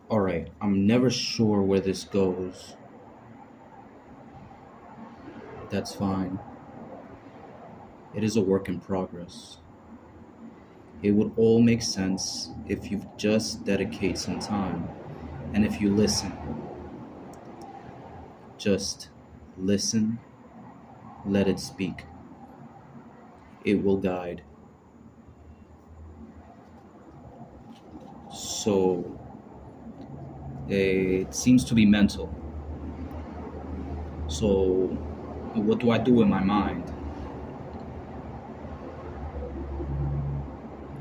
Alright, I'm never sure where this goes. That's fine. It is a work in progress. It would all make sense if you just dedicate some time and if you listen. Just listen, let it speak. It will guide. So, it seems to be mental. So, what do I do with my mind?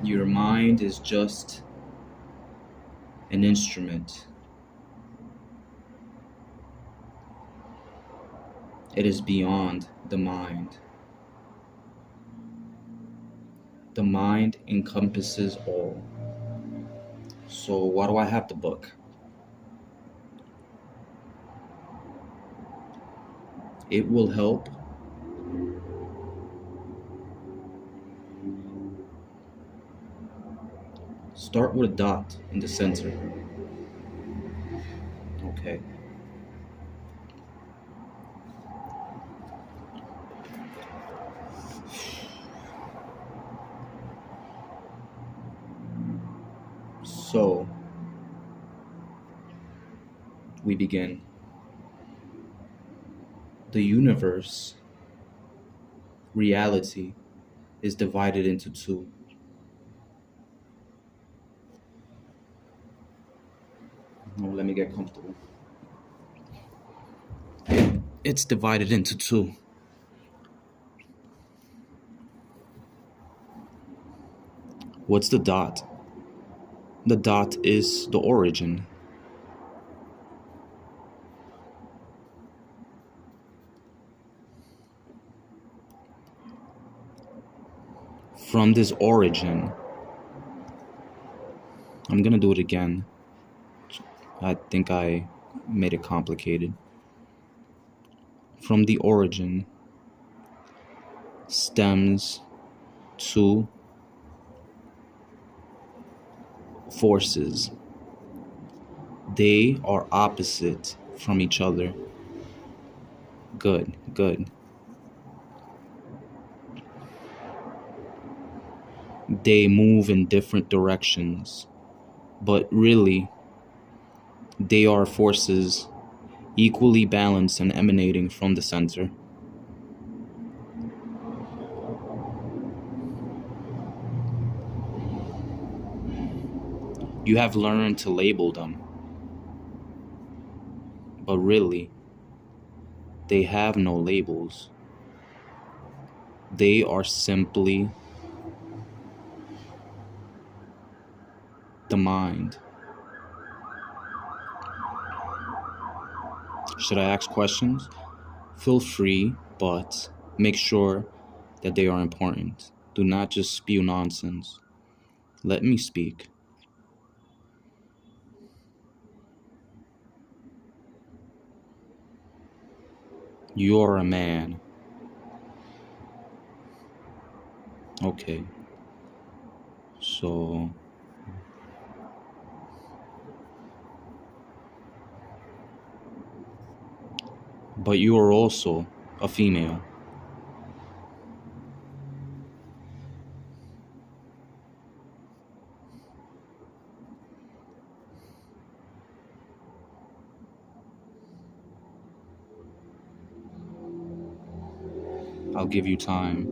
Your mind is just an instrument. It is beyond the mind. The mind encompasses all. So why do I have the book? It will help start with a dot in the center. Okay. So we begin. The universe, reality, is divided into two. Oh, let me get comfortable. It's divided into two. What's the dot? The dot is the origin. From this origin, I'm gonna do it again. I think I made it complicated. From the origin stems two forces. They are opposite from each other. Good, good. They move in different directions, but really, they are forces equally balanced and emanating from the center. You have learned to label them, but really, they have no labels. They are simply the mind. Should I ask questions? Feel free, but make sure that they are important. Do not just spew nonsense. Let me speak. You're a man. Okay. So, but you are also a female. I'll give you time.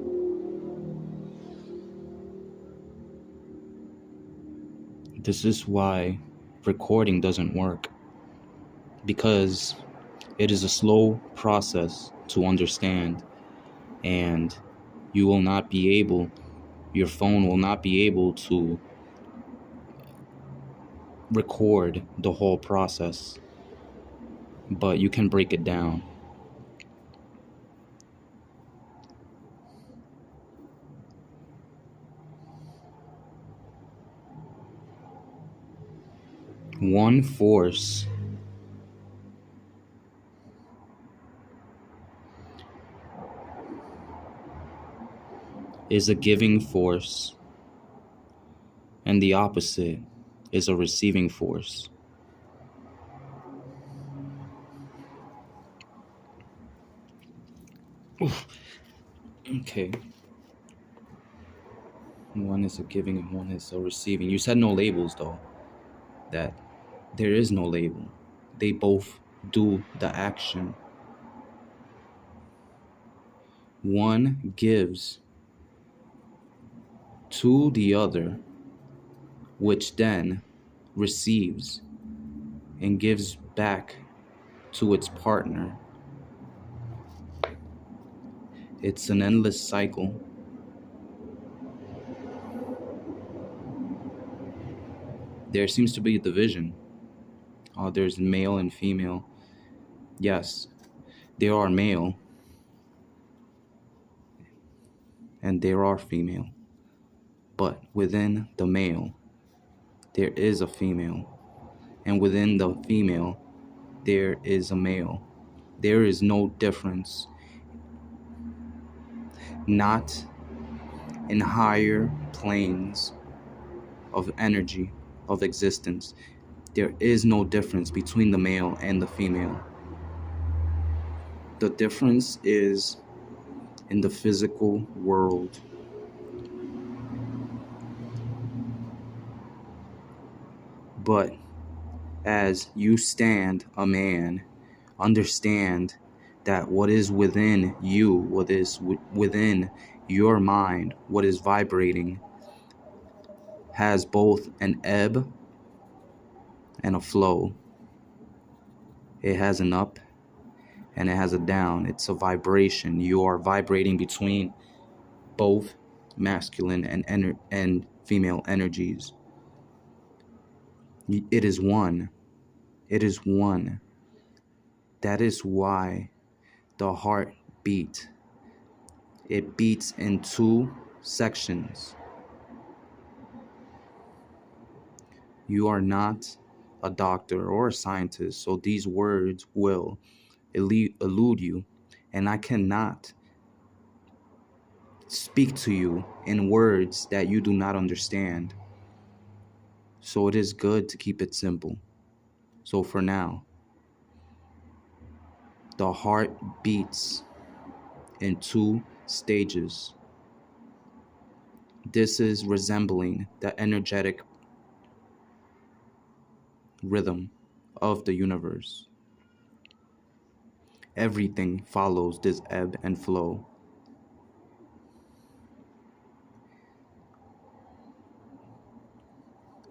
This is why recording doesn't work. Because it is a slow process to understand, and your phone will not be able to record the whole process, but you can break it down. One force is a giving force, and the opposite is a receiving force. Okay. One is a giving and one is a receiving. You said no labels, though. That there is no label. They both do the action. One gives to the other, which then receives and gives back to its partner. It's an endless cycle. There seems to be a division. There's male and female. Yes, there are male and there are female. But within the male, there is a female. And within the female, there is a male. There is no difference. Not in higher planes of energy, of existence. There is no difference between the male and the female. The difference is in the physical world. But as you stand a man, understand that what is within you, what is within your mind, what is vibrating, has both an ebb and a flow. It has an up and it has a down. It's a vibration. You are vibrating between both masculine and female energies. It is one. It is one. That is why the heart beat. It beats in two sections. You are not a doctor or a scientist, so these words will elude you, and I cannot speak to you in words that you do not understand. So it is good to keep it simple. So for now, the heart beats in two stages. This is resembling the energetic rhythm of the universe. Everything follows this ebb and flow.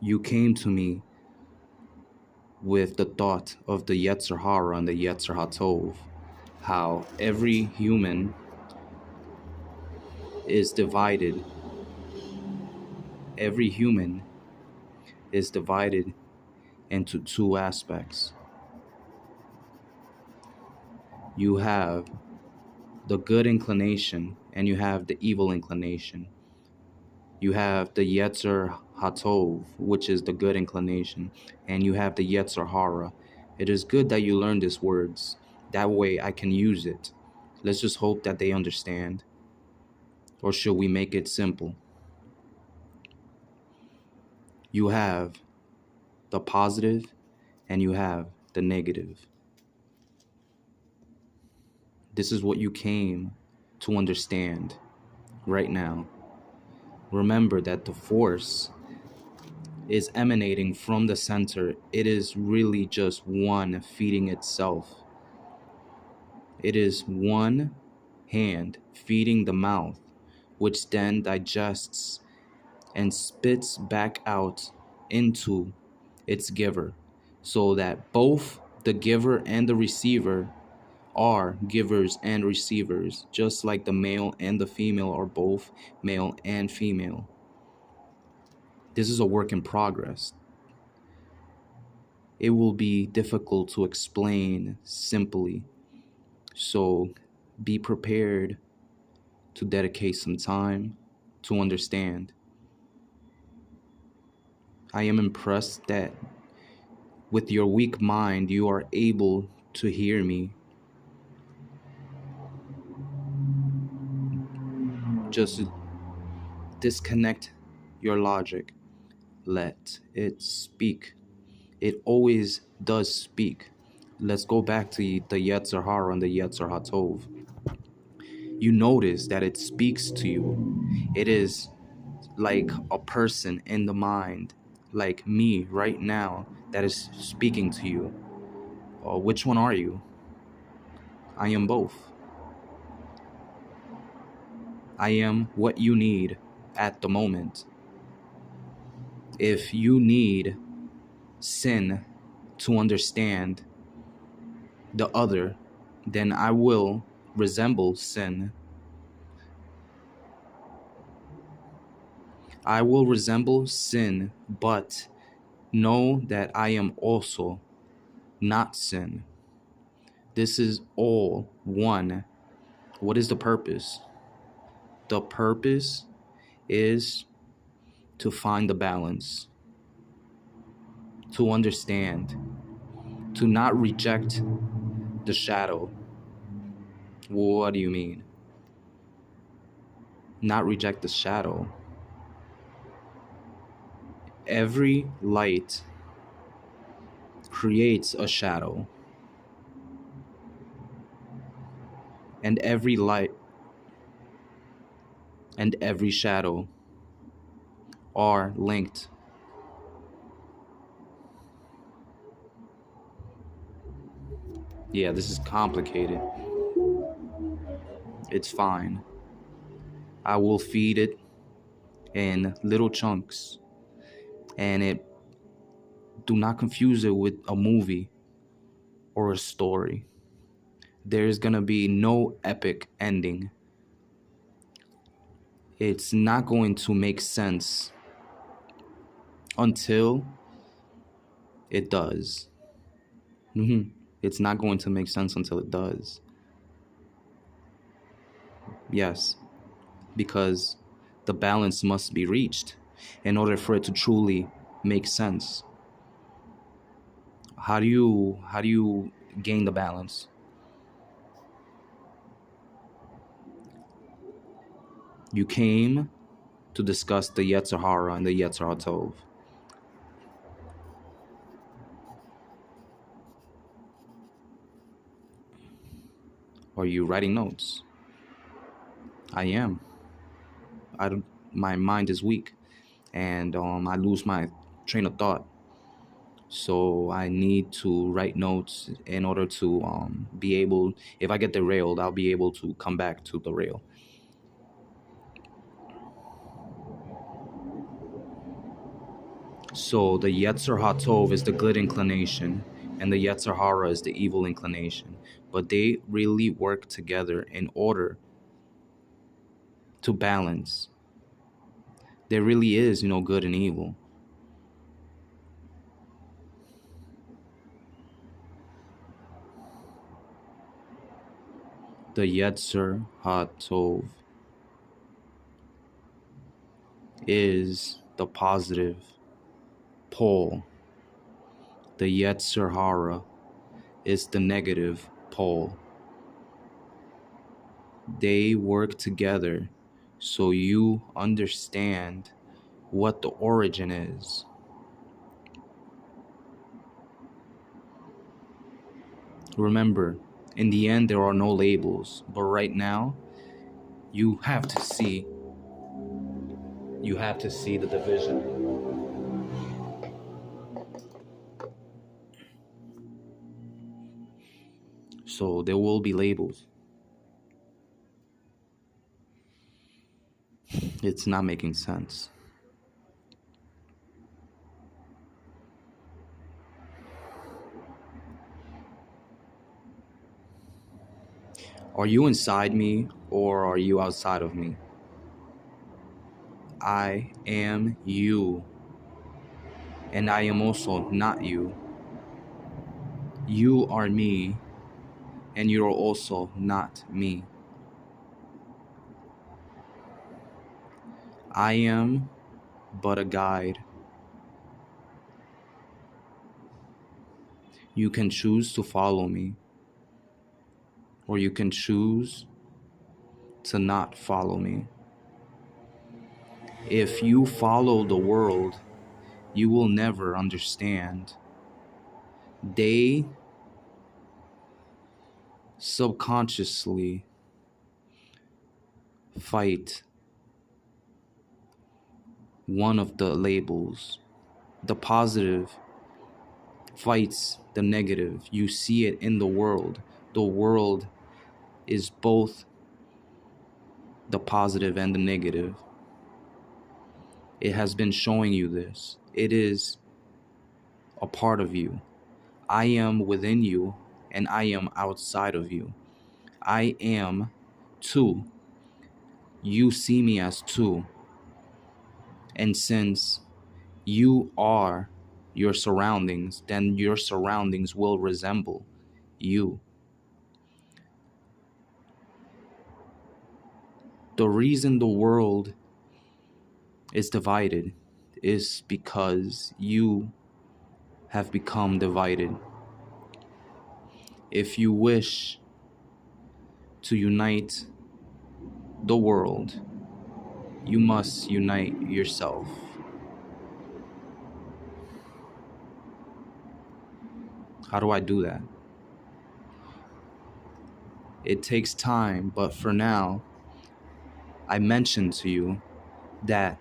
You came to me with the thought of the Yetzer Hara and the Yetzer HaTov, how every human is divided. Every human is divided into two aspects. You have the good inclination and you have the evil inclination. You have the Yetzer HaTov, which is the good inclination, and you have the Yetzer Hara. It is good that you learn these words. That way I can use it. Let's just hope that they understand. Or should we make it simple? You have the positive and you have the negative. This is what you came to understand right now. Remember that the force is emanating from the center. It is really just one feeding itself. It is one hand feeding the mouth, which then digests and spits back out into its giver, so that both the giver and the receiver are givers and receivers, just like the male and the female are both male and female. This is a work in progress. It will be difficult to explain simply, so be prepared to dedicate some time to understand. I am impressed that with your weak mind, you are able to hear me. Just disconnect your logic. Let it speak. It always does speak. Let's go back to the Yetzer Hara and the Yetzer HaTov. you notice that it speaks to you. It is like a person in the mind, like me right now, that is speaking to you. Which one are you? I am both. I am what you need at the moment. If you need sin to understand the other, then I will resemble sin. I will resemble sin, but know that I am also not sin. This is all one. What is the purpose? The purpose is to find the balance, to understand, to not reject the shadow. What do you mean? Not reject the shadow. Every light creates a shadow, and every light and every shadow are linked. Yeah, this is complicated. It's fine. I will feed it in little chunks, and it do not confuse it with a movie or a story. There's gonna be no epic ending. It's not going to make sense until it does. It's not going to make sense until it does. Yes, because the balance must be reached in order for it to truly make sense. How do you gain the balance? You came to discuss the Yetzer Hara and the Yetzer HaTov. Are you writing notes? I am. My mind is weak, and I lose my train of thought. So I need to write notes in order to be able, if I get derailed, I'll be able to come back to the rail. So the Yetzer HaTov is the good inclination, and the Yetzer Hara is the evil inclination. But they really work together in order to balance. There really is, good and evil. The Yetzer HaTov is the positive pole. The Yetzer Hara is the negative pole. They work together so you understand what the origin is. Remember, in the end, there are no labels, but right now, you have to see the division. So there will be labels. It's not making sense. Are you inside me or are you outside of me? I am you, and I am also not you. You are me, and you are also not me. I am but a guide. You can choose to follow me, or you can choose to not follow me. If you follow the world, you will never understand. They subconsciously fight one of the labels. The positive fights the negative. You see it in the world. The world is both the positive and the negative. It has been showing you this. It is a part of you. I am within you and I am outside of you. I am two. You see me as two. And since you are your surroundings, then your surroundings will resemble you. The reason the world is divided is because you have become divided. If you wish to unite the world, you must unite yourself. How do I do that? It takes time, but for now, I mentioned to you that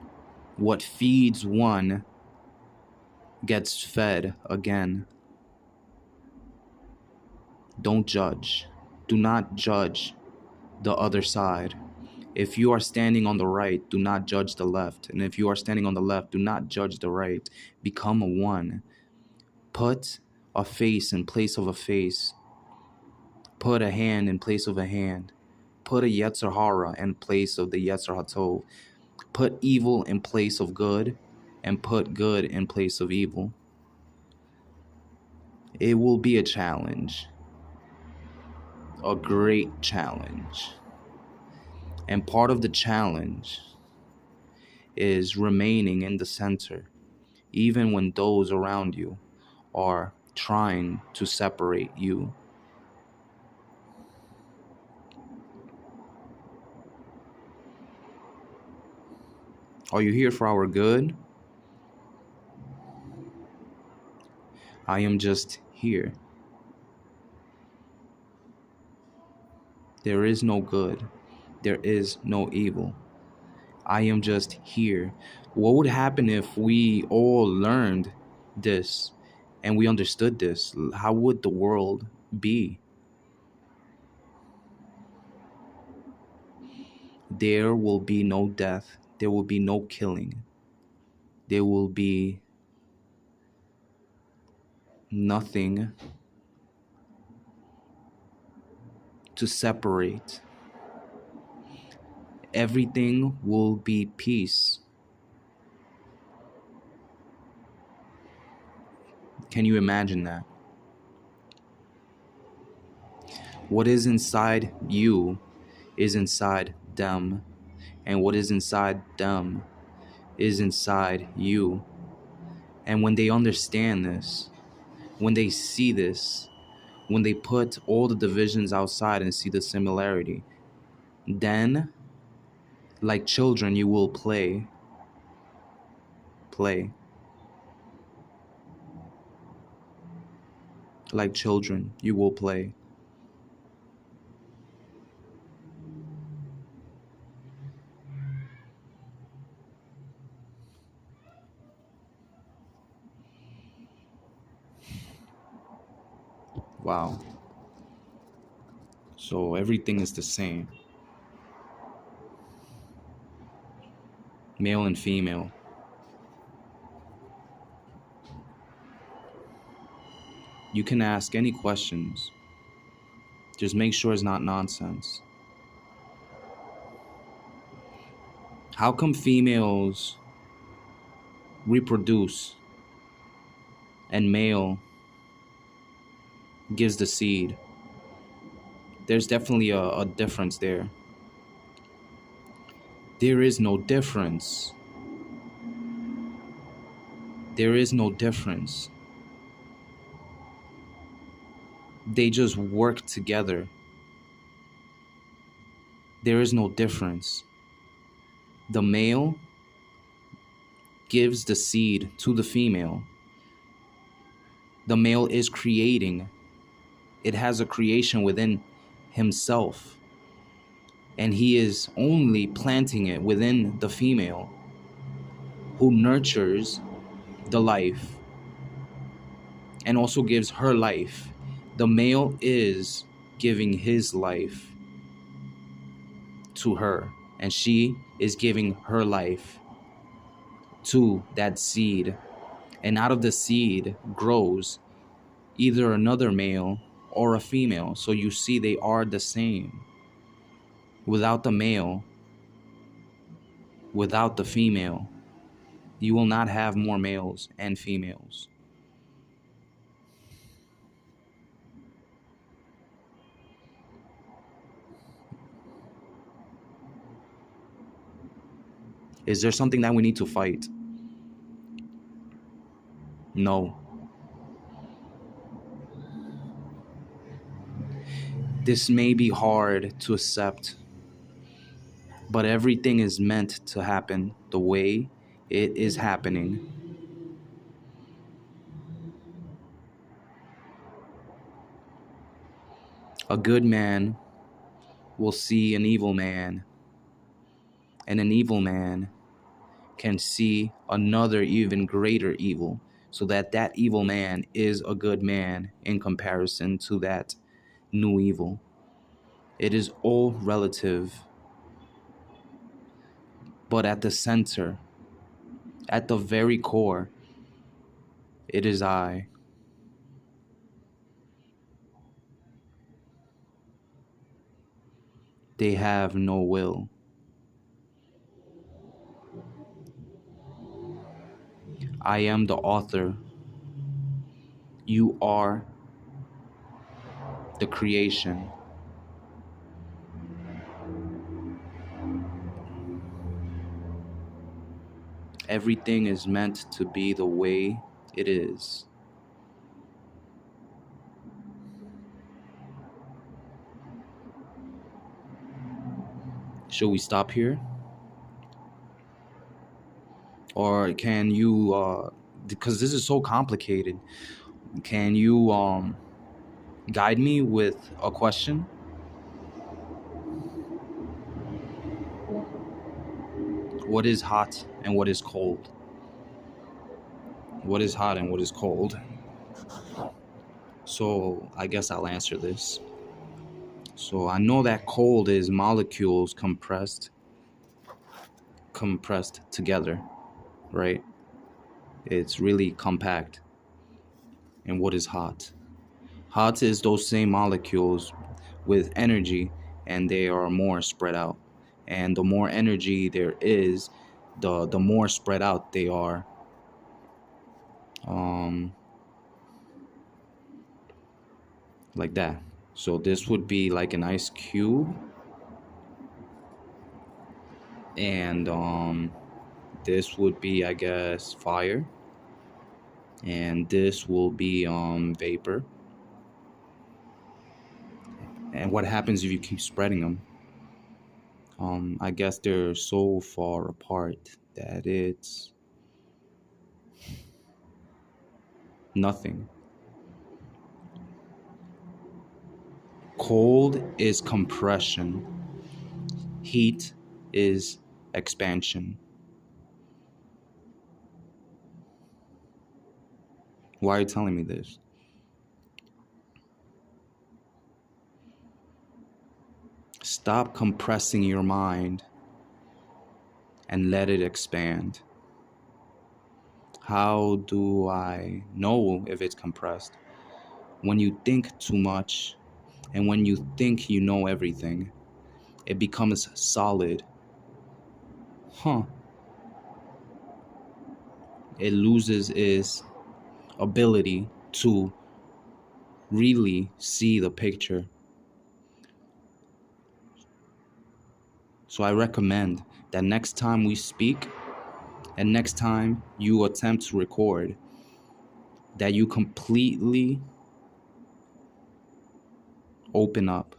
what feeds one gets fed again. Don't judge. Do not judge the other side. If you are standing on the right, do not judge the left. And if you are standing on the left, do not judge the right. Become a one. Put a face in place of a face. Put a hand in place of a hand. Put a Yetzer Hara in place of the Yetzer HaTov. Put evil in place of good, and put good in place of evil. It will be a challenge. A great challenge. And part of the challenge is remaining in the center, even when those around you are trying to separate you. Are you here for our good? I am just here. There is no good. There is no evil. I am just here. What would happen if we all learned this and we understood this? How would the world be? There will be no death. There will be no killing. There will be nothing to separate. Everything will be peace. Can you imagine that? What is inside you is inside them, and what is inside them is inside you. And when they understand this, when they see this, when they put all the divisions outside and see the similarity, then, like children, you will play. Like children, you will play. Wow. So everything is the same. Male and female. You can ask any questions. Just make sure it's not nonsense. How come females reproduce and male gives the seed? There's definitely a difference there. There is no difference. There is no difference. They just work together. There is no difference. The male gives the seed to the female. The male is creating. It has a creation within himself. and he is only planting it within the female who nurtures the life and also gives her life. The male is giving his life to her, and she is giving her life to that seed. And out of the seed grows either another male or a female. So you see, they are the same. Without the male, without the female, you will not have more males and females. Is there something that we need to fight? No. This may be hard to accept, but everything is meant to happen the way it is happening. A good man will see an evil man, and an evil man can see another even greater evil, so that that evil man is a good man in comparison to that new evil. It is all relative, but at the center, at the very core, it is I. They have no will. I am the author. You are the creation. Everything is meant to be the way it is. Should we stop here? Or can you, because this is so complicated, can you guide me with a question? What is hot and what is cold? What is hot and what is cold? So I guess I'll answer this. So I know that cold is molecules compressed together, right? It's really compact. And what is hot? Hot is those same molecules with energy, and they are more spread out. And the more energy there is, the more spread out they are. Like that. So this would be like an ice cube, and this would be, I guess, fire, and this will be vapor. And what happens if you keep spreading them? I guess they're so far apart that it's nothing. Cold is compression. Heat is expansion. Why are you telling me this? Stop compressing your mind and let it expand. How do I know if it's compressed? When you think too much and when you think you know everything, it becomes solid. It loses its ability to really see the picture. So I recommend that next time we speak and next time you attempt to record, that you completely open up.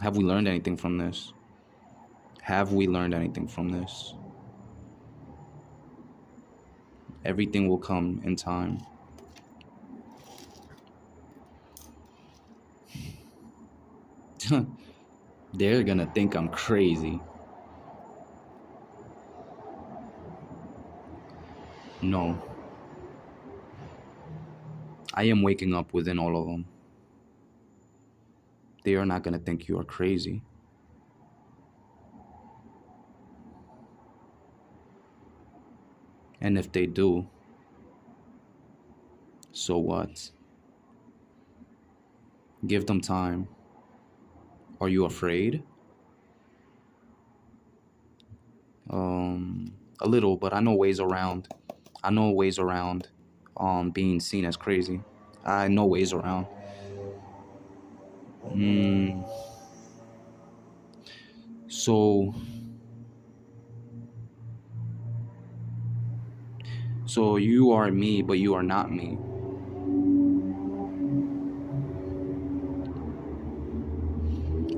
Have we learned anything from this? Have we learned anything from this? Everything will come in time. They're gonna think I'm crazy. No, I am waking up within all of them. They are not gonna think you are crazy. And if they do, so what? Give them time. Are you afraid? A little, but I know ways around. I know ways around being seen as crazy. I know ways around. Mm, so so you are me, but you are not me.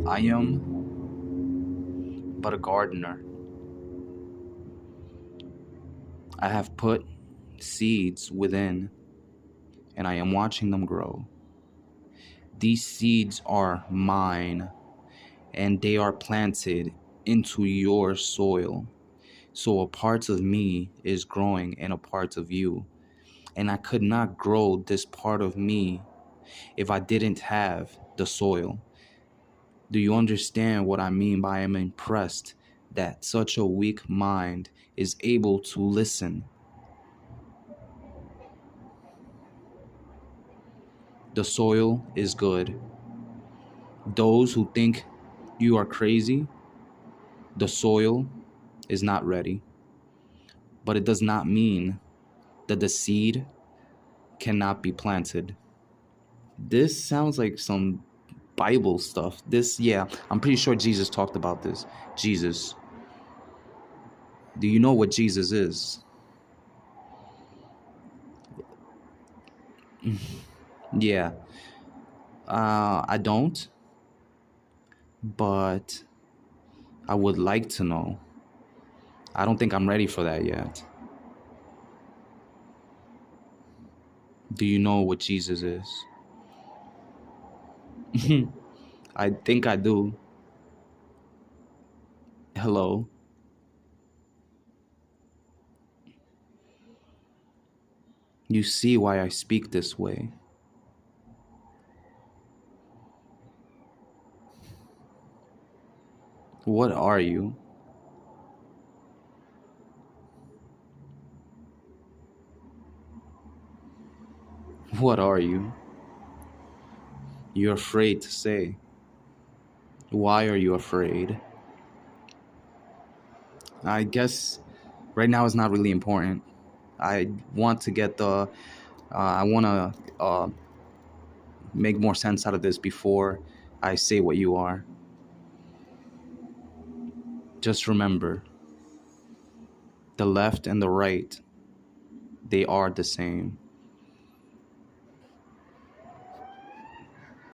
I am but a gardener. I have put seeds within, and I am watching them grow. These seeds are mine, and they are planted into your soil. So a part of me is growing in a part of you. And I could not grow this part of me if I didn't have the soil. Do you understand what I mean by I'm impressed that such a weak mind is able to listen? The soil is good. Those who think you are crazy, the soil is not ready. But it does not mean that the seed cannot be planted. This sounds like some Bible stuff. Yeah, I'm pretty sure Jesus talked about this. Jesus. Do you know what Jesus is? Yeah. I don't, but I would like to know. I don't think I'm ready for that yet. Do you know what Jesus is? I think I do. Hello. You see why I speak this way. What are you? What are you? You're afraid to say. Why are you afraid? I guess right now is not really important. I want to get I want to make more sense out of this before I say what you are. Just remember, the left and the right, they are the same.